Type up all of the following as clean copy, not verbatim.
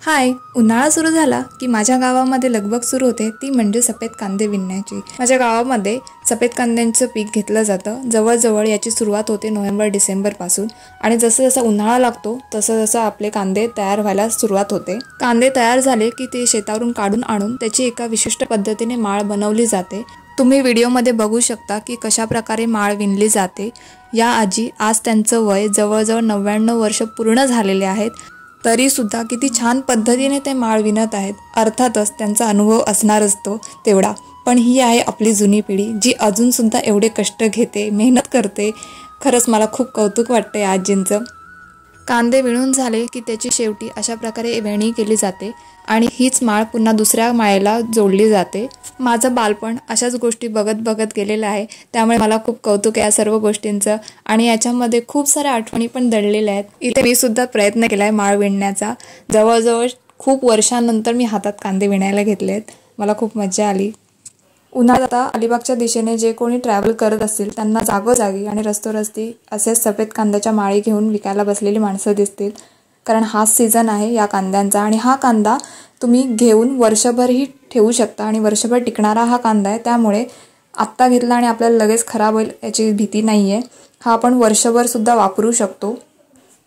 हाय, उन्हाळा सुरू झाला की माझ्या गावामध्ये लगबग सुरू होते, ती म्हणजे सफेद कांदे विणण्याची। माझ्या गावामध्ये सफेद कांद्यांचं पीक घेतलं जातं। जवळजवळ याची सुरुवात होते नोव्हेंबर-डिसेंबर पासून आणि जसं जसं उन्हाळा लागतो तसं जसं आपले कांदे तयार व्हायला सुरुवात होते। कांदे तयार झाले की ते शेतावरून काढून आणून त्याची एका विशिष्ट पद्धतीने माळ बनवली जाते। तुम्ही व्हिडिओमध्ये बघू शकता की कशा प्रकारे माळ विणली जाते। या आजी आज त्यांचं वय जवळजवळ 99 वर्ष पूर्ण झालेले आहेत, तरी सुद्धा किती छान पद्धतीने ते माळ विणत आहेत। अर्थातच त्यांचा अनुभव असणारच तो तेवढा, पण ही आहे आपली जुनी पिढी जी अजून सुद्धा एवढे कष्ट घेते, मेहनत करते। खरंच मला खूप कौतुक वाटते या आजींचं। कांदे विणून झाले की त्याची शेवटी अशा प्रकारे वेणी केली जाते आणि हीच माळ पुन्हा दुसऱ्या माळेला जोडली जाते। माझं बालपण अशाच गोष्टी बघत बघत गेलेलं आहे, त्यामुळे मला खूप कौतुक आहे या सर्व गोष्टींचं आणि याच्यामध्ये खूप साऱ्या आठवणी पण दडलेल्या आहेत। इथे मी सुद्धा प्रयत्न केला आहे माळ विणण्याचा। जवळजवळ खूप वर्षांनंतर मी हातात कांदे विणायला घेतलेत। मला खूप मजा आली। उन्हाळ्यात आता अलिबागच्या दिशेने जे कोणी ट्रॅव्हल करत असतील त्यांना जागोजागी आणि रस्तोरस्ती असे सफेद कांद्याच्या माळी घेऊन विकायला बसलेली माणसं दिसतील, कारण हाच सीझन आहे या कांद्यांचा आणि हा कांदा तुम्ही घेऊन वर्षभरही ठेवू शकता आणि वर्षभर टिकणारा हा कांदा आहे। त्यामुळे आत्ता घेतला आणि आपल्याला लगेच खराब होईल याची भीती नाही आहे। हा आपण वर्षभर सुद्धा वापरू शकतो।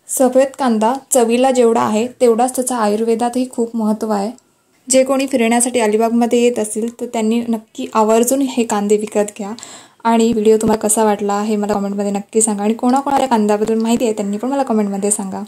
सफेद कांदा चवीला जेवढा आहे तेवढाच त्याचा आयुर्वेदातही खूप महत्त्व आहे। जे कोणी फिरण्यासाठी अलिबागमध्ये येत असतील तर त्यांनी नक्की आवर्जून हे कांदे विकत घ्या। आणि व्हिडिओ तुम्हाला कसा वाटला हे मला कमेंटमध्ये नक्की सांगा आणि कोणाकोणाला कांद्याबद्दल माहिती आहे त्यांनी पण मला कमेंटमध्ये सांगा।